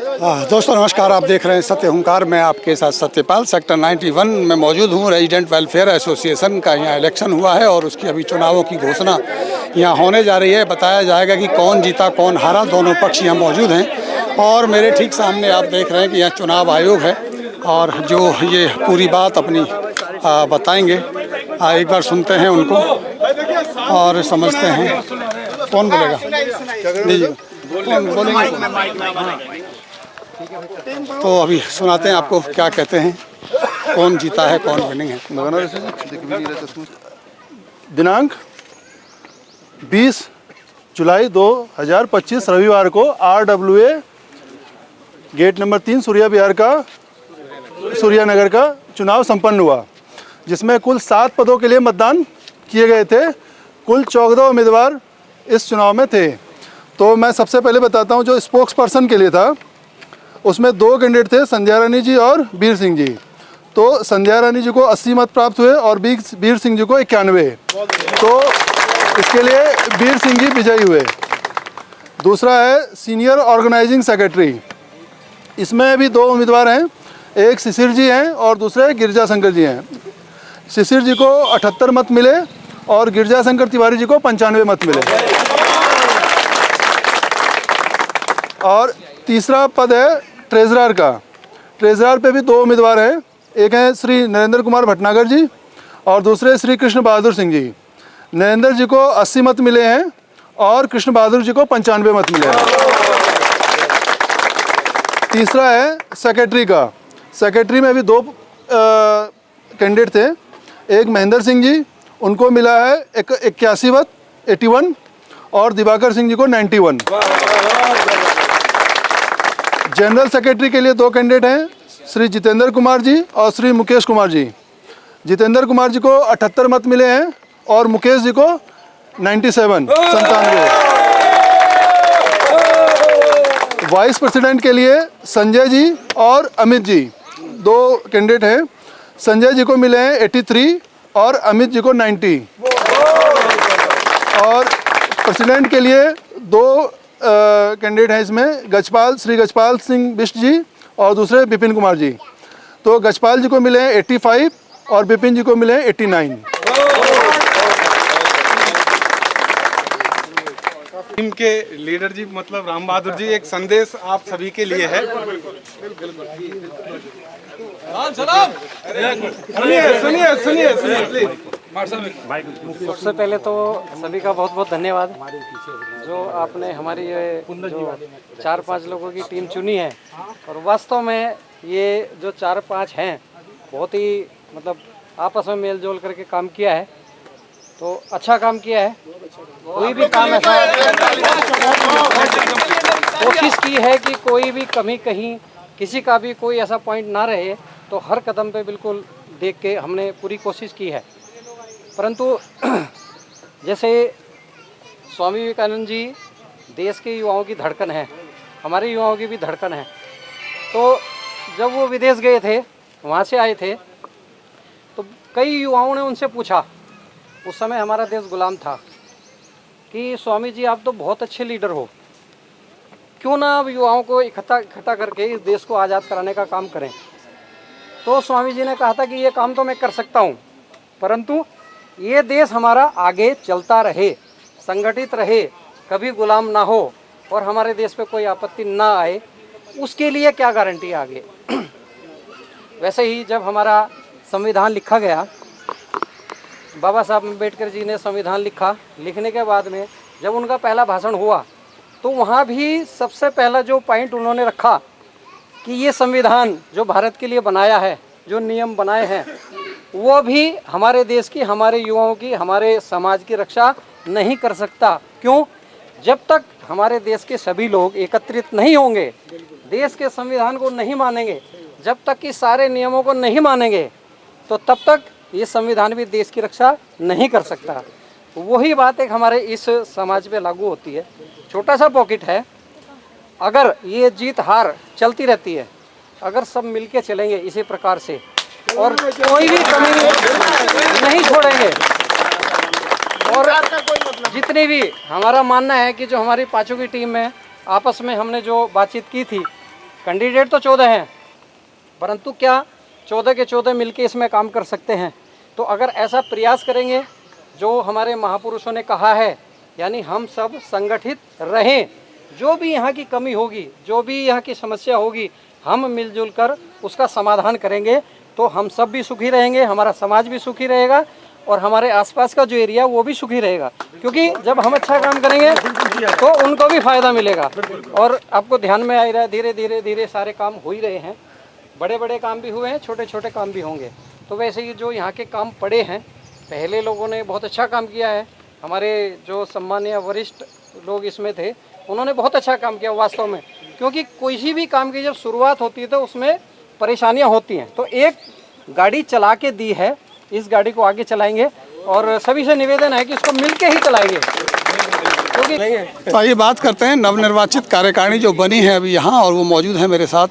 दोस्तों नमस्कार, आप देख रहे हैं सत्य हुंकार। मैं आपके साथ सत्यपाल सेक्टर 91 में मौजूद हूं। रेजिडेंट वेलफेयर एसोसिएशन का यहाँ इलेक्शन हुआ है और उसकी अभी चुनावों की घोषणा यहाँ होने जा रही है। बताया जाएगा कि कौन जीता कौन हारा, दोनों पक्ष यहाँ मौजूद हैं। और मेरे ठीक सामने आप देख रहे हैं कि यहाँ चुनाव आयोग है और जो ये पूरी बात अपनी बताएंगे। एक बार सुनते हैं उनको और समझते हैं कौन बोलेगा। जी बोलेंगे तो अभी सुनाते हैं आपको क्या कहते हैं, कौन जीता है कौन विनिंग है। दिनांक 20 जुलाई 2025 रविवार को RWA गेट नंबर 3 सूर्यानगर का चुनाव संपन्न हुआ, जिसमें कुल 7 पदों के लिए मतदान किए गए थे। कुल 14 उम्मीदवार इस चुनाव में थे। तो मैं सबसे पहले बताता हूं, जो स्पोक्स पर्सन के लिए था उसमें 2 कैंडिडेट थे, संध्या रानी जी और वीर सिंह जी। तो संध्या रानी जी को 80 मत प्राप्त हुए और वीर सिंह जी को 91। तो इसके लिए वीर सिंह जी विजयी हुए। दूसरा है सीनियर ऑर्गेनाइजिंग सेक्रेटरी। इसमें भी 2 उम्मीदवार हैं, एक शिशिर जी हैं और दूसरे गिरजा शंकर जी हैं। शिशिर जी को 78 मत मिले और गिरजा शंकर तिवारी जी को 95 मत मिले। और तीसरा पद है ट्रेजरर का। ट्रेजरर पे भी 2 उम्मीदवार हैं, एक हैं श्री नरेंद्र कुमार भटनागर जी और दूसरे श्री कृष्ण बहादुर सिंह जी। नरेंद्र जी को 80 मत मिले हैं और कृष्ण बहादुर जी को 95 मत मिले हैं। तीसरा है सेक्रेटरी का। सेक्रेटरी में भी 2 कैंडिडेट थे, एक महेंद्र सिंह जी, उनको मिला है 81 मत 81 और दिवाकर सिंह जी को 91। जनरल सेक्रेटरी के लिए 2 कैंडिडेट हैं, श्री जितेंद्र कुमार जी और श्री मुकेश कुमार जी। जितेंद्र कुमार जी को 78 मत मिले हैं और मुकेश जी को 97। वाइस प्रेसिडेंट के लिए संजय जी और अमित जी 2 कैंडिडेट हैं। संजय जी को मिले हैं 83 और अमित जी को 90। और प्रेसिडेंट के लिए 2 कैंडिडेट हैं, इसमें श्री गजपाल सिंह बिष्ट जी और दूसरे विपिन कुमार जी। तो गजपाल जी को मिले हैं 85 और विपिन जी को मिले हैं 89। टीम के लीडर जी मतलब राम बहादुर जी, एक संदेश आप सभी के लिए है। सुनिए सबसे पहले तो सभी का बहुत बहुत धन्यवाद जो आपने हमारी ये जो 4-5 लोगों की टीम चुनी है। और वास्तव में ये जो 4-5 हैं बहुत ही मतलब आपस में मेल जोल करके काम किया है, तो अच्छा काम किया है। कोई भी काम ऐसा कोशिश की है कि कोई भी कमी कहीं किसी का भी कोई ऐसा पॉइंट ना रहे, तो हर कदम पे बिल्कुल देख के हमने पूरी कोशिश की है। परंतु जैसे स्वामी विवेकानंद जी देश के युवाओं की धड़कन है, हमारे युवाओं की भी धड़कन है। तो जब वो विदेश गए थे, वहाँ से आए थे, तो कई युवाओं ने उनसे पूछा, उस समय हमारा देश गुलाम था, कि स्वामी जी आप तो बहुत अच्छे लीडर हो, क्यों ना अब युवाओं को इकट्ठा करके इस देश को आज़ाद कराने का काम करें। तो स्वामी जी ने कहा था कि ये काम तो मैं कर सकता हूँ, परंतु ये देश हमारा आगे चलता रहे, संगठित रहे, कभी गुलाम ना हो और हमारे देश पे कोई आपत्ति ना आए, उसके लिए क्या गारंटी है आगे। वैसे ही जब हमारा संविधान लिखा गया, बाबा साहब अम्बेडकर जी ने संविधान लिखा, लिखने के बाद में जब उनका पहला भाषण हुआ तो वहाँ भी सबसे पहला जो पॉइंट उन्होंने रखा कि ये संविधान जो भारत के लिए बनाया है, जो नियम बनाए हैं, वो भी हमारे देश की, हमारे युवाओं की, हमारे समाज की रक्षा नहीं कर सकता। क्यों? जब तक हमारे देश के सभी लोग एकत्रित नहीं होंगे, देश के संविधान को नहीं मानेंगे, जब तक कि सारे नियमों को नहीं मानेंगे, तो तब तक ये संविधान भी देश की रक्षा नहीं कर सकता। वही बात एक हमारे इस समाज पे लागू होती है। छोटा सा पॉकेट है, अगर ये जीत हार चलती रहती है, अगर सब मिलके चलेंगे इसी प्रकार से और कोई भी कमी नहीं छोड़ेंगे, और जितनी भी हमारा मानना है कि जो हमारी पाँचों की टीम है, आपस में हमने जो बातचीत की थी, कैंडिडेट तो 14 हैं, परंतु क्या 14 के 14 मिलके इसमें काम कर सकते हैं? तो अगर ऐसा प्रयास करेंगे जो हमारे महापुरुषों ने कहा है, यानी हम सब संगठित रहें, जो भी यहाँ की कमी होगी, जो भी यहाँ की समस्या होगी, हम मिलजुल कर उसका समाधान करेंगे तो हम सब भी सुखी रहेंगे, हमारा समाज भी सुखी रहेगा और हमारे आसपास का जो एरिया वो भी सुखी रहेगा। क्योंकि जब हम अच्छा काम करेंगे तो उनको भी फ़ायदा मिलेगा। और आपको ध्यान में आ ही रहा है, धीरे धीरे धीरे सारे काम हो ही रहे हैं, बड़े बड़े काम भी हुए हैं, छोटे छोटे काम भी होंगे। तो वैसे ही जो यहाँ के काम पड़े हैं, पहले लोगों ने बहुत अच्छा काम किया है, हमारे जो सम्मानीय वरिष्ठ लोग इसमें थे उन्होंने बहुत अच्छा काम किया वास्तव में। क्योंकि किसी भी काम की जब शुरुआत होती है तो उसमें परेशानियां होती हैं। तो एक गाड़ी चला के दी है, इस गाड़ी को आगे चलाएंगे और सभी से निवेदन है कि इसको मिलके ही चलाएंगे। क्योंकि तो आइए बात करते हैं नवनिर्वाचित कार्यकारिणी जो बनी है अभी यहाँ, और वो मौजूद है मेरे साथ।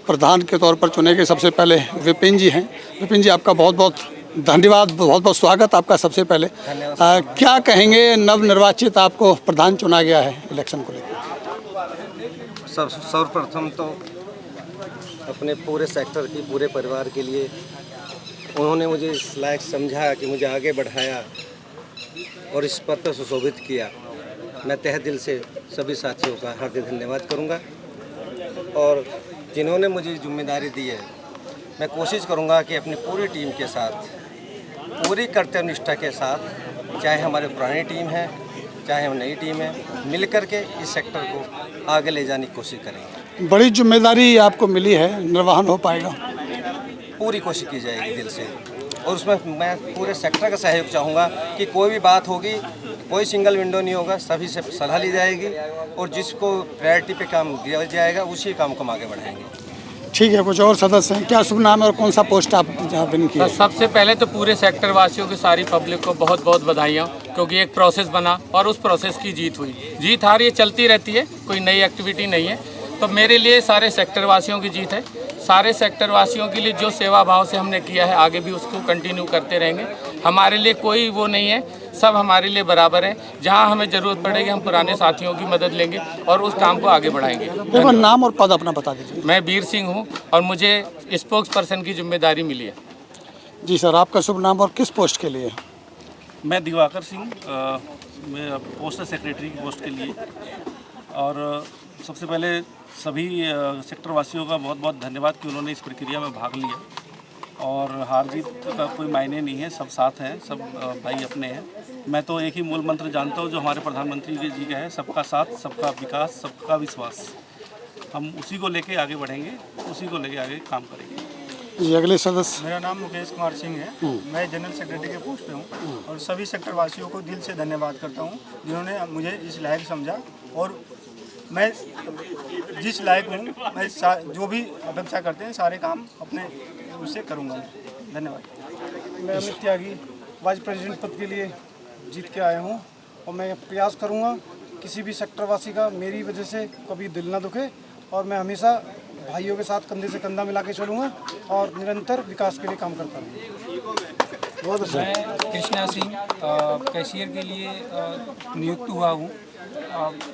प्रधान के तौर पर चुने गए सबसे पहले विपिन जी हैं। विपिन जी, आपका बहुत बहुत धन्यवाद, बहुत बहुत स्वागत आपका। सबसे पहले क्या कहेंगे, नवनिर्वाचित आपको प्रधान चुना गया है इलेक्शन को लेकर? सर्वप्रथम तो अपने पूरे सेक्टर की, पूरे परिवार के लिए उन्होंने मुझे इस लायक समझा कि मुझे आगे बढ़ाया और इस पद पर सुशोभित किया। मैं तहे दिल से सभी साथियों का हार्दिक धन्यवाद करूंगा। और जिन्होंने मुझे जिम्मेदारी दी है, मैं कोशिश करूंगा कि अपनी पूरी टीम के साथ, पूरी कर्तव्यनिष्ठा के साथ, चाहे हमारी पुरानी टीम है चाहे हम नई टीम है, मिल कर के इस सेक्टर को आगे ले जाने की कोशिश करेंगे। बड़ी जिम्मेदारी आपको मिली है, निर्वहन हो पाएगा? पूरी कोशिश की जाएगी दिल से, और उसमें मैं पूरे सेक्टर का सहयोग चाहूँगा कि कोई भी बात होगी, कोई सिंगल विंडो नहीं होगा, सभी से सलाह ली जाएगी और जिसको प्रायोरिटी पे काम दिया जाएगा उसी काम को हम आगे बढ़ाएंगे। ठीक है, कुछ और सदस्य हैं? क्या शुभ नाम है और कौन सा पोस्ट आप जहाँ विन किया? सबसे पहले तो पूरे सेक्टर वासियों की, सारी पब्लिक को बहुत बहुत बधाइयाँ, क्योंकि एक प्रोसेस बना और उस प्रोसेस की जीत हुई। जीत हार ये चलती रहती है, कोई नई एक्टिविटी नहीं है। तो मेरे लिए सारे सेक्टर वासियों की जीत है। सारे सेक्टर वासियों के लिए जो सेवा भाव से हमने किया है, आगे भी उसको कंटिन्यू करते रहेंगे। हमारे लिए कोई वो नहीं है, सब हमारे लिए बराबर हैं। जहाँ हमें ज़रूरत पड़ेगी हम पुराने साथियों की मदद लेंगे और उस काम को आगे बढ़ाएंगे। एक बार नाम और पद अपना बता दीजिए। मैं वीर सिंह हूँ और मुझे स्पोक्स पर्सन की जिम्मेदारी मिली है। जी सर, आपका शुभ नाम और किस पोस्ट के लिए? मैं दिवाकर सिंह, मैं पोस्टल सेक्रेटरी की पोस्ट के लिए। और सबसे पहले सभी सेक्टर वासियों का बहुत बहुत धन्यवाद कि उन्होंने इस प्रक्रिया में भाग लिया। और हार जीत का कोई मायने नहीं है, सब साथ हैं, सब भाई अपने हैं। मैं तो एक ही मूल मंत्र जानता हूँ जो हमारे प्रधानमंत्री जी का है, सबका साथ, सबका विकास, सबका विश्वास। हम उसी को लेके आगे बढ़ेंगे, उसी को लेके आगे काम करेंगे। जी, अगले सदस्य। मेरा नाम मुकेश कुमार सिंह है। मैं जनरल सेक्रेटरी के पोस्ट पे हूँ और सभी सेक्टर वासियों को दिल से धन्यवाद करता हूँ जिन्होंने मुझे इस लायक समझा। और मैं जिस लायक हूँ, मैं जो भी अपेक्षा करते हैं सारे काम अपने उससे करूँगा। धन्यवाद। मैं अमित त्यागी वाइस प्रेसिडेंट पद के लिए जीत के आया हूँ और मैं प्रयास करूँगा किसी भी सेक्टरवासी का मेरी वजह से कभी दिल ना दुखे, और मैं हमेशा भाइयों के साथ कंधे से कंधा मिला के चलूँगा और निरंतर विकास के लिए काम करता रहूँगा। बहुत अच्छा। मैं कृष्णा सिंह कैशियर के लिए नियुक्त हुआ हूँ।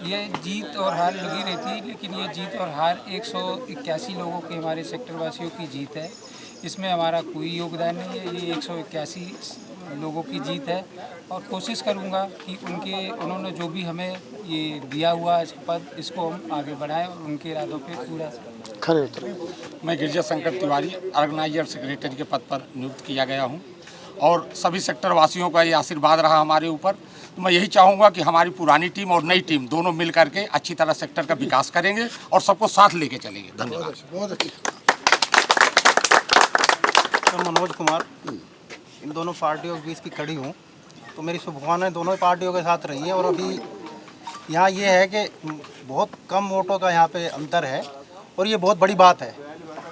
ये जीत और हार लगी रहती है, लेकिन ये जीत और हार 181 लोगों के, हमारे सेक्टर वासियों की जीत है। इसमें हमारा कोई योगदान नहीं है, ये 181 लोगों की जीत है। और कोशिश करूंगा कि उन्होंने जो भी हमें ये दिया हुआ है पद, इसको हम आगे बढ़ाएं और उनके इरादों पे पूरा खरे उतरे। मैं गिरजा शंकर तिवारी ऑर्गेनाइजर सेक्रेटरी के पद पर नियुक्त किया गया हूं और सभी सेक्टर वासियों का ये आशीर्वाद रहा हमारे ऊपर। तो मैं यही चाहूँगा कि हमारी पुरानी टीम और नई टीम दोनों मिल करके अच्छी तरह सेक्टर का विकास करेंगे और सबको साथ लेके चलेंगे। धन्यवाद। बहुत अच्छी। मैं मनोज कुमार इन दोनों पार्टियों के बीच की खड़ी हूँ, तो मेरी शुभकामनाएं दोनों पार्टियों के साथ रही हैं। और अभी यहाँ ये है कि बहुत कम वोटों का यहाँ पे अंतर है और ये बहुत बड़ी बात है,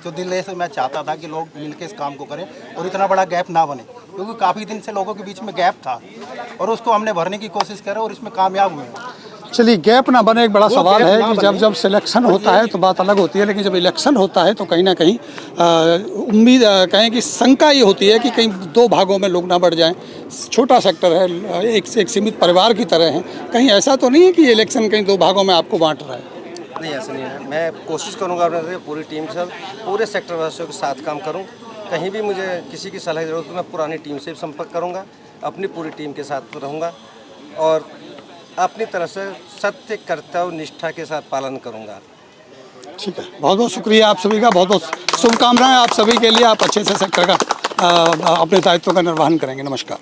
जो दिल से मैं चाहता था कि लोग मिलकर इस काम को करें और इतना बड़ा गैप ना बने, क्योंकि काफ़ी दिन से लोगों के बीच में गैप था और उसको हमने भरने की कोशिश करें और इसमें कामयाब हुए हैं। चलिए, गैप ना बने, एक बड़ा सवाल है कि जब सिलेक्शन होता है तो बात अलग होती है, लेकिन जब इलेक्शन होता है तो कहीं ना कहीं उम्मीद कहें कि शंका ये होती है कि कहीं दो भागों में लोग ना बढ़ जाएं। छोटा सेक्टर है, एक से एक सीमित परिवार की तरह है, कहीं ऐसा तो नहीं है कि इलेक्शन कहीं दो भागों में आपको बांट रहा है? नहीं, ऐसा नहीं है। मैं कोशिश करूंगा अपने पूरी टीम से, पूरे सेक्टर वासियों के साथ काम करूं। कहीं भी मुझे किसी की सलाह की जरूरत हो तो मैं पुरानी टीम से भी संपर्क करूंगा, अपनी पूरी टीम के साथ रहूंगा और अपनी तरफ से सत्य, कर्तव्य, निष्ठा के साथ पालन करूंगा। ठीक है, बहुत बहुत शुक्रिया आप सभी का, बहुत बहुत शुभकामनाएं आप सभी के लिए। आप अच्छे से सेक्टर का अपने दायित्व का निर्वहन करेंगे। नमस्कार।